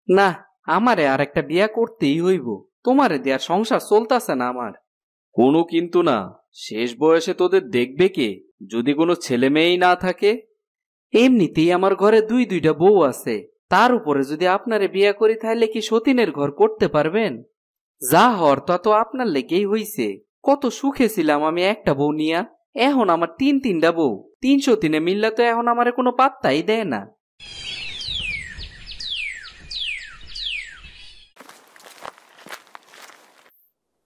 না, আমারে আর একটা বিয়া করতেই হইব। তোমারে দেয়ার সংসার চলতাছে না আমার। কোনো কিন্তু না, শেষ বয়সে তোদের দেখবে কে যদি কোনো ছেলে মেয়েই না থাকে? এমনিতেই আমার ঘরে দুইটা বউ আছে, তার উপরে যদি আপনারে বিয়া করি তাহলে কি সতীনের ঘর করতে পারবেন? যা হওয়ার তা তো আপনার লেগেই হইছে। কত সুখে ছিলাম আমি একটা বউ নিয়া, এখন আমার তিনটা বউ। 303 মিললে তো এখন আমারে কোনো পাত্তাই দেয় না।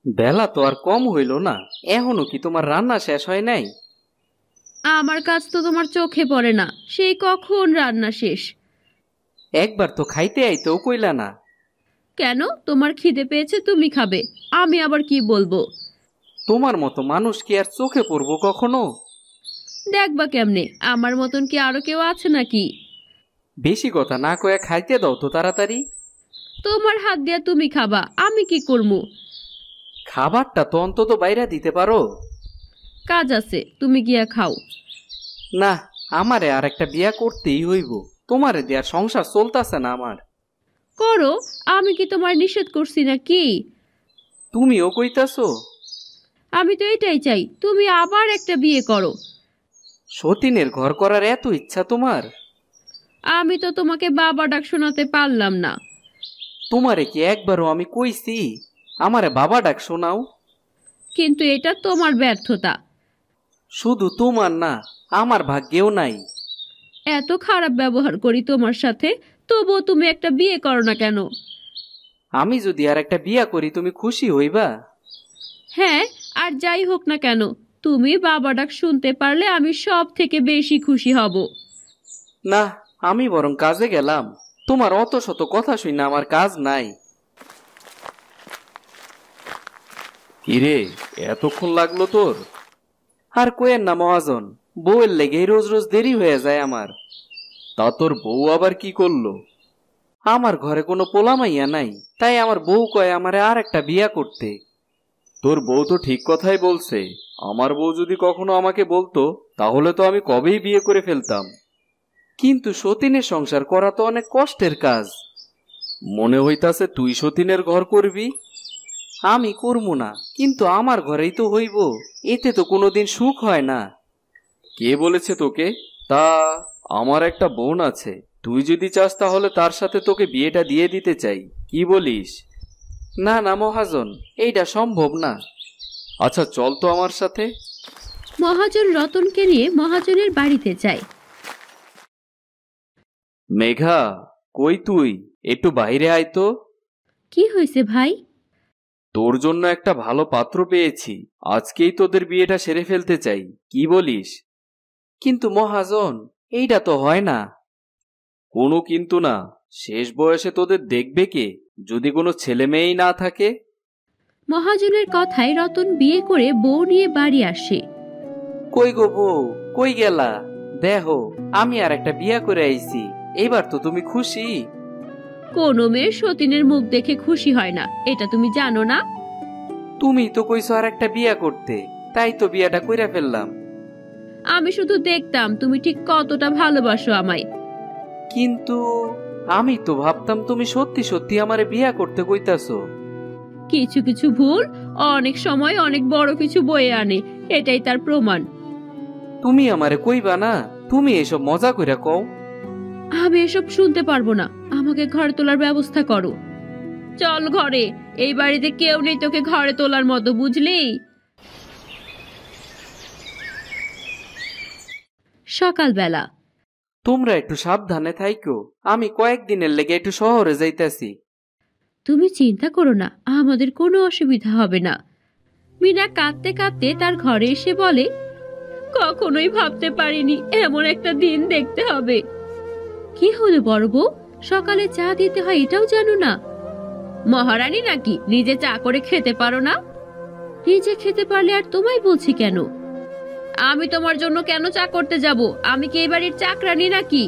বেলা তো আর কম হইল না, এখনো কি তোমার রান্না শেষ হয় নাই? আমার কাজ তো তোমার চোখে পড়ে না, সেই কখন রান্না শেষ। একবার তো খাইতে আইতেও কইলা না। কেন, তোমার খিদে পেয়েছে, তুমি খাবে, আমি আবার কি বলবো? তোমার মতো মানুষ কি আর চোখে পড়বো কখনো? দেখবা কেমনে, আমার মতন কি আরো কেউ আছে নাকি? বেশি কথা না কয়ে খাইতে দাও তো তাড়াতাড়ি। তোমার হাত দিয়া তুমি খাবা, আমি কি করবো? খাবারটা তো অন্তত বাইরে দিতে পারো। কাজ আছে, তুমি গিয়া খাও। না, আমারে আর একটা বিয়া করতেই হইব। তোমারে দেয়ার সংসার চলতাছে না আমার। করো, আমি কি তোমার নিষেধ করছি নাকি? তুমিও কইতাছো? আমি তো এটাই চাই, তুমি আবার একটা বিয়ে করো। সতীনের ঘর করার এত ইচ্ছা তোমার? আমি তো তোমাকে বাবা ডাক শোনাতে পারলাম না। তোমারে কি একবারও আমি কইছি আমারে বাবা ডাক শোনাও? কিন্তু এটা তোমার ব্যর্থতা। শুধু তোমার না, আমার ভাগ্যেও নাই। এত খারাপ ব্যবহার করি তোমার সাথে, তবুও তুমি একটা বিয়ে করো না কেন? আমি যদি আর একটা বিয়া করি তুমি খুশি হইবা? হ্যাঁ, আর যাই হোক না কেন, তুমি বাবা ডাক শুনতে পারলে আমি সব থেকে বেশি খুশি হব। না, আমি বরং কাজে গেলাম। তোমার অত শত কথা শুনে আমার কাজ নাই। কিরে, এতক্ষণ লাগলো তোর? আর কোয়েন না মহাজন, বউয়ের লেগেই রোজ রোজ দেরি হয়ে যায় আমার। তা তোর বউ আবার কি করলো? আমার ঘরে কোনো পোলামাইয়া নাই, তাই আমার বউ কয় আমারে আর একটা বিয়া করতে। তোর বউ তো ঠিক কথাই বলছে। আমার বউ যদি কখনো আমাকে বলতো তাহলে তো আমি কবেই বিয়ে করে ফেলতাম। কিন্তু সতীনের সংসার করা তো অনেক কষ্টের কাজ। মনে হইতাছে তুই সতীনের ঘর করবি? আমি করবো না, কিন্তু আমার ঘরেই তো হইব। এতে তো কোনোদিন সুখ হয় না। কে বলেছে তোকে? তা আমার একটা বোন আছে, তুই যদি চাস তাহলে তার সাথে তোকে বিয়েটা দিয়ে দিতে চাই, কি বলিস? না না মহাজন, এইটা সম্ভব না। আচ্ছা চল তো আমার সাথে। মহাজন রতনকে নিয়ে মহাজনের বাড়িতে যায়। মেঘা, কই তুই? একটু বাইরে আয় তো। কি হয়েছে ভাই? তোর জন্য একটা ভালো পাত্র পেয়েছি, আজকেই তোদের বিয়েটা সেরে ফেলতে চাই, কি বলিস? কিন্তু মহাজন, এইটা তো হয় না। কোনো কিন্তু না, শেষ বয়সে তোদের দেখবে কে যদি কোনো ছেলে মেয়েই না থাকে? মহাজনের কথায় রতন বিয়ে করে বউ নিয়ে বাড়ি আসে। কই গো বউ, কই গেলা? দেখো, আমি আর একটা বিয়া করে আইছি। এইবার তো তুমি খুশি? কোনো মেয়ে সতীনের মুখ দেখে খুশি হয় না, এটা তুমি জানো না? তুমি তো কইছো আর একটা বিয়া করতে, তাই তো বিয়াটা কইরা ফেললাম। আমি শুধু দেখতাম তুমি ঠিক কতটা ভালোবাসো আমায়। কিন্তু আমি তো ভাবতাম তুমি সত্যি সত্যি আমারে বিয়া করতে কইতাছো। কিছু কিছু ভুল অনেক সময় অনেক বড় কিছু বয়ে আনে, এটাই তার প্রমাণ। তুমি আমারে কইবা না? তুমি এসব মজা কইরা কও। আমি এসব শুনতে পারবো না, আমাকে ঘরে তোলার ব্যবস্থা করো। চল ঘরে, এই বাড়িতে কেউ নেই তোকে ঘরে তোলার মতো, বুঝলি? সকালবেলা। তোমরা একটু সাবধানে থাইকো, আমি কয়েকদিনের লেগে একটু শহরে যাইতাছি। তুমি চিন্তা করো না, আমাদের কোনো অসুবিধা হবে না। মিনা কাঁদতে কাঁদতে তার ঘরে এসে বলে, কখনোই ভাবতে পারিনি এমন একটা দিন দেখতে হবে। কি হলো বড় বউ, সকালে চা দিতে হয় এটাও জানো না? মহারানী নাকি, নিজে চা করে খেতে পারো না? নিজে খেতে পারলে আর তোমায় বলছি কেন? আমি তোমার জন্য কেন চা করতে যাব? আমি কি এই বাড়ির চাকরানী নাকি?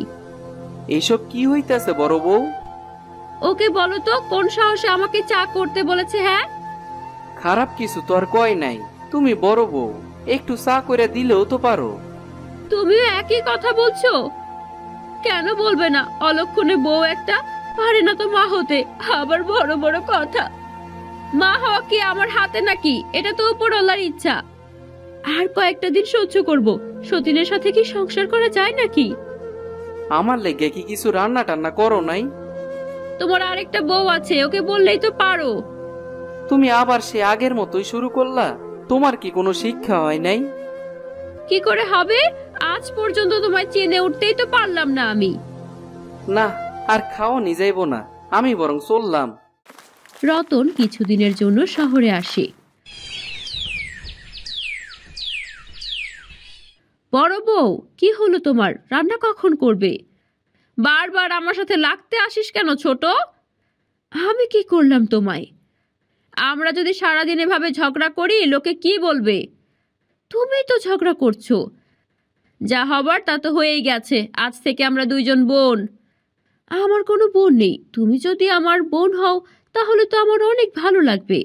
এইসব কি হইতাছে বড় বউ? ওকে বলো তো, কোন সাহসে আমাকে চা করতে বলেছে? হ্যাঁ, খারাপ কিছু তো আর কয় নাই, তুমি বড় বউ, একটু চা করে দিলেও তো পারো। তুমিও একই কথা বলছো। কেন বলবে না? অলক্ষণে বউ একটা, পারে না তো মা হতে, আবার বড় বড় কথা। মা হওয়া কি আমার হাতে নাকি? এটা তো উপরওয়ালার ইচ্ছা। আর কয়েকটা দিন সহ্য করব। সতীনের সাথে কি সংসার করা যায় নাকি? আমার লেগে কি কিছু রান্না টান্না করো নাই? তোমার আরেকটা বউ আছে, ওকে বললেই তো পারো। তুমি আবার সে আগের মতোই শুরু করলা? তোমার কি কোনো শিক্ষা হয় নাই? কি করে হবে? আজ পর্যন্ত তোমায় চেনে উঠতেই তো পারলাম না আমি। না, আর খাওয়ানি যাইব না, আমি বরং চললাম। রতন কিছুদিনের জন্য শহরে আসে। বড় বউ, কি হলো তোমার? রান্না কখন করবে? বারবার আমার সাথে লাগতে আসিস কেন ছোট? আমি কি করলাম তোমায়? আমরা যদি সারাদিন এভাবে ঝগড়া করি লোকে কি বলবে? তুমি তো ঝগড়া করছো। যা হবার তা তো হয়েই গেছে। আজ থেকে আমরা দুইজন বোন। আমার কোনো বোন নেই। তুমি যদি আমার বোন হও তাহলে তো আমার অনেক ভালো লাগবে।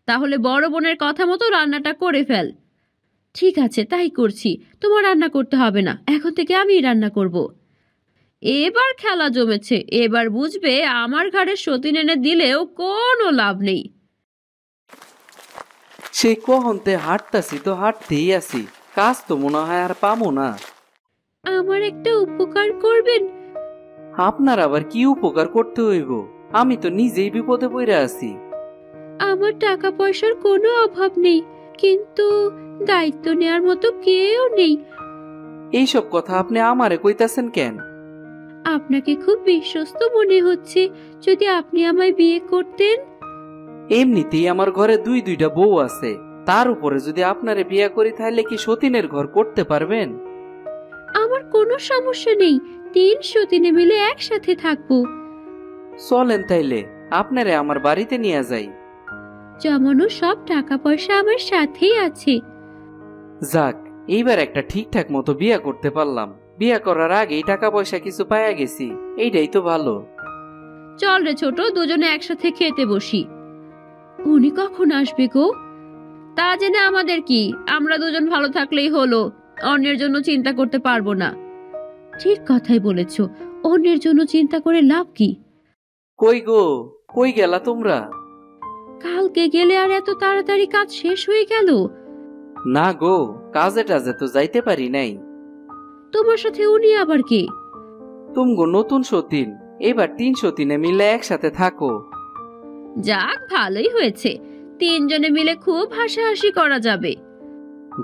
তাহলে বড় বোনের কথা মতো রান্নাটা করে ফেল। ঠিক আছে, তাই করছি। তোমার রান্না করতে হবে না, এখন থেকে আমিই রান্না করব। এবার খেলা জমেছে। এবার বুঝবে আমার ঘাড়ে সতীন এনে দিলেও কোনো লাভ নেই। সে কহনতে হাঁটতাছি তো হাঁটতেই আছি, কাজ তো মনে হয় আর পামো না। আমার একটা উপকার করবেন? আপনার আবার কি উপকার করতে হইব? আমি তো নিজেই বিপদে পড়ে আছি। আমার টাকা পয়সার কোনো অভাব নেই, কিন্তু দায়িত্ব নেয়ার মতো কেউ নেই। এইসব কথা আপনি আমারে কইতাছেন কেন? আপনাকে খুব বিশ্বস্ত মনে হচ্ছে। যদি আপনি আমায় বিয়ে করতেন। এমনিতেই আমার ঘরে দুইটা বউ আছে, তার উপরে যদি আপনারে বিয়ে করি তাহলে কি সতীনের ঘর করতে পারবেন? আমার কোনো সমস্যা নেই, 3 সতীনে মিলে একসাথে থাকবো। চলেন তাইলে আপনারে আমার বাড়িতে নিয়ে যাই। জমানো সব টাকা পয়সা আমার সাথেই আছে। যাক, এইবার একটা ঠিকঠাক মতো বিয়ে করতে পারলাম। বিয়ে করার আগেই টাকা পয়সা কিছু পাইয়া গেছি, এইটাই তো ভালো। চল রে ছোট, দুজনে একসাথে খেতে বসি। উনি কখন আসবে গো? তা জেনে আমাদের কি? আমরা দুজন ভালো থাকলেই হলো। অন্যের জন্য চিন্তা করতে পারবো না। ঠিক কথাই বলেছ, অন্যের জন্য চিন্তা করে লাভ কি? কই গো, কই গেলা তোমরা? কালকে গেলে আর এত তাড়াতাড়ি কাজ শেষ হয়ে গেল? না গো, কাজে টাজে তো যাইতে পারি নাই। তোমার সাথে উনি আবার কে? তুমগো নতুন সতীন, এবার 3 সতীনে মিলে একসাথে থাকো। যাক, ভালোই হয়েছে। 3 জনে মিলে খুব হাসাহাসি করা যাবে।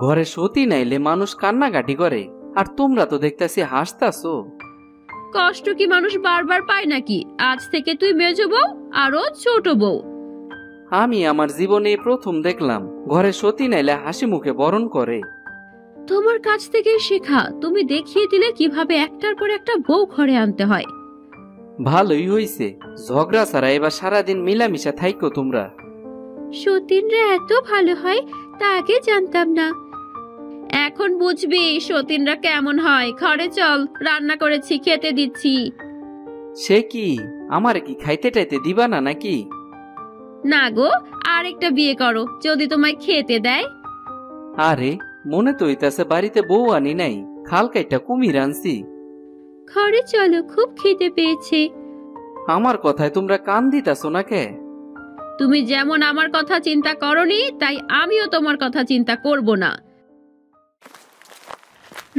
ঘরে সতী নাইলে মানুষ কান্নাকাটি করে, আর তোমরা তো দেখতেছি হাসতাছো। কষ্ট কি মানুষ বারবার পায় নাকি? আজ থেকে তুই মেজো বউ আর ও ছোট বউ। আমি আমার জীবনে প্রথম দেখলাম ঘরে সতী নাইলে হাসি মুখে বরণ করে। তোমার কাছ থেকে শেখা। তুমি দেখিয়ে দিলে কিভাবে একটার পর একটা বউ ঘরে আনতে হয়। ভালোই হইছে, ঝগড়া ছাড়া এবার সারাদিন মিলামিশা থাইকো তোমরা। সতীনরা এত ভালো হয় তা আগে জানতাম না। এখন বুঝবি সতীনরা কেমন হয়। ঘরে চল, রান্না করেছি, খেতে দিচ্ছি। সে কি, আমারে কি খাইতে টাইতে দিবা না নাকি? না গো, আরেকটা বিয়ে করো যদি তোমায় খেতে দেয়। আরে, মনে তো হইতাছে বাড়িতে বউ আনি নাই, খাল কাইটা কুমির আনছি। ঘরে চলো, খুব খেতে পেয়েছে। আমার কথায় তোমরা কান দিতাছো না কে? তুমি যেমন আমার কথা চিন্তা করনি, তাই আমিও তোমার কথা চিন্তা করব না।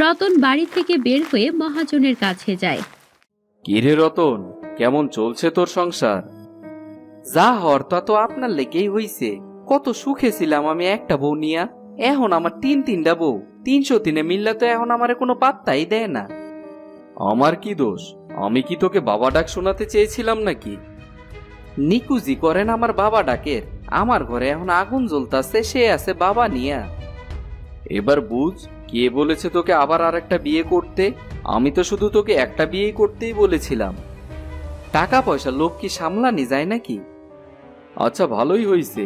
রতন বাড়ি থেকে বের হয়ে মহাজনের কাছে যায়। কিরে রতন, কেমন চলছে তোর সংসার? যা হওয়ার তা তো আপনার লেগেই হইছে। কত সুখে ছিলাম আমি একটা বউ নিয়া, এখন আমার 3টা বউ। 3 সতীনে মিললে তো এখন আমারে কোনো পাত্তাই দেয় না। আমার কি দোষ? আমি কি তোকে বাবা ডাক শোনাতে চেয়েছিলাম নাকি? নিকুজি করেন আমার বাবা ডাকের। আমার ঘরে এখন আগুন জ্বলতাছে, সে আছে বাবা নিয়া। এবার বুঝ, কে বলেছে তোকে আবার আরেকটা বিয়ে করতে? আমি তো শুধু তোকে একটা বিয়েই করতেই বলেছিলাম। টাকা পয়সা লোক কি সামলানি যায় নাকি? আচ্ছা, ভালোই হয়েছে।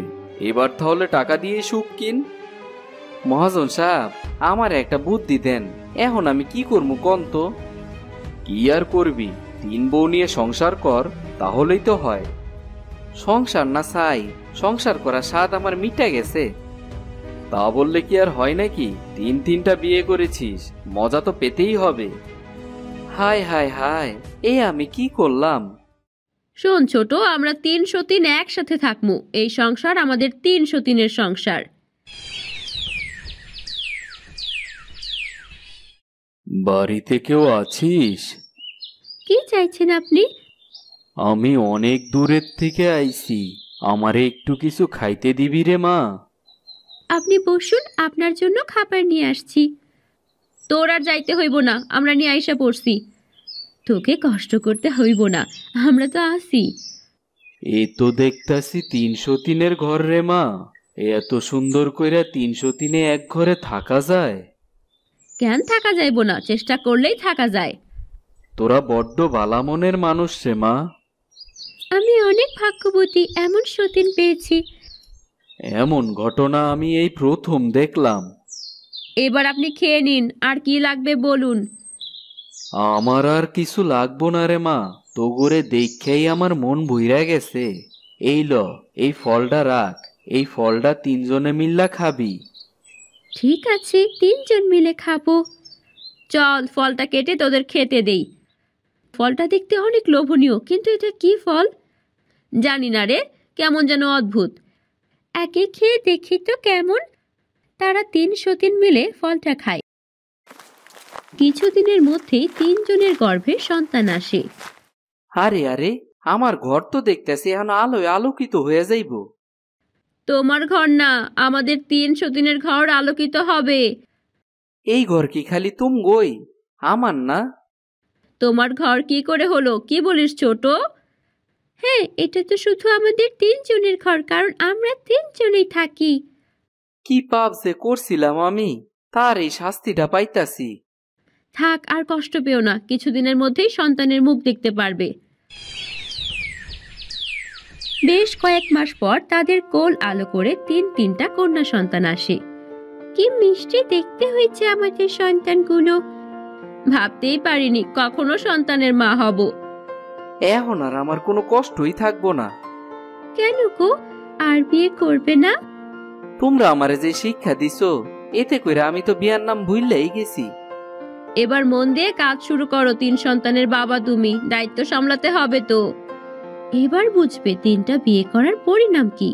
এবার তাহলে টাকা দিয়ে সুখ কিন। মহাজন সাহেব, আমার একটা বুদ্ধি দেন, এখন আমি কি করবো কোন তো? কি আর করবি, 3 বউ নিয়ে সংসার কর, তাহলেই তো হয়। সংসার না চাই, সংসার করার স্বাদ আমার মিটা গেছে। তা বললে কি আর হয় নাকি? 3টা বিয়ে করেছিস, মজা তো পেতেই হবে। হায় হায় হায়, এ আমি কি করলাম? শোন ছোট, আমরা 303 একসাথে থাকবো। এই সংসার আমাদের 303-এর সংসার। বাড়িতে কেউ আছিস? কি চাইছেন আপনি? আমি অনেক দূরের থেকে আইছি, আমারে একটু কিছু খাইতে দিবি রে মা? আপনি বসুন, আপনার জন্য খাবার নিয়ে আসছি। তোর আর যাইতে হইব না, আমরা নিয়ে আইসা পড়ছি। তোকে কষ্ট করতে হইব না, আমরা তো আসি। এ তো দেখতাছি 303-এর ঘর রে মা। এত সুন্দর কইরা 303-এ এক ঘরে থাকা যায়? কেন থাকা যাইব না? চেষ্টা করলেই থাকা যায়। তোরা বড্ড বালা মনের মানুষ রে মা। আমি অনেক ভাগ্যবতী, এমন সতীন পেয়েছি। এমন ঘটনা আমি এই প্রথম দেখলাম। এবার আপনি খেয়ে নিন, আর কি লাগবে বলুন। আমার আর কিছু লাগবো না রে মা, তোগরে দেখেই আমার মন ভইরা গেছে। এই ল, এই ফলটা রাখ, এই ফলটা 3 জনে মিল্লা খাবি। ঠিক আছে, 3 জন মিলে খাবো। চল ফলটা কেটে তোদের খেতে দেই। ফলটা দেখতে অনেক লোভনীয়, কিন্তু এটা কি ফল জানি না রে, কেমন যেন অদ্ভুত। একে খেয়ে দেখি তো কেমন। তারা 303 মিলে ফলটা খায়। কিছুদিনের মধ্যেই 3 জনের গর্ভে সন্তান আসে। আরে আরে, আমার ঘর তো দেখতেছি এখন আলোয় আলোকিত হয়ে যাইব। তোমার ঘর না, আমাদের 303-এর ঘর আলোকিত হবে। এই ঘর কি খালি গই, আমার না? তোমার ঘর কি করে হলো, কি বলিস ছোট? হ্যাঁ, এটা তো শুধু আমাদের 3 জনের ঘর, কারণ আমরা 3 জনেই থাকি। কি পাপ যে করছিলাম আমি, তার এই শাস্তিটা পাইতাছি। থাক, আর কষ্ট পেও না, কিছুদিনের মধ্যেই সন্তানের মুখ দেখতে পারবে। বেশ কয়েক মাস পর তাদের কোল আলো করে 3টা কন্যা সন্তান আসে। কি মিষ্টি দেখতে হয়েছে আমাদের সন্তানগুলো। ভাবতেই পারিনি কখনো সন্তানের মা হব। এখন আর আমার কোনো কষ্টই থাকবো না। কেন গো, আর বিয়ে করবে না? তোমরা আমারে যে শিক্ষা দিছো, এতে কইরা আমি তো বিয়ার নাম ভুললেই গেছি। এবার মন দিয়ে কাজ শুরু করো, 3 সন্তানের বাবা তুমি, দায়িত্ব সামলাতে হবে তো। এবার বুঝবে 3টা বিয়ে করার পরিণাম কি।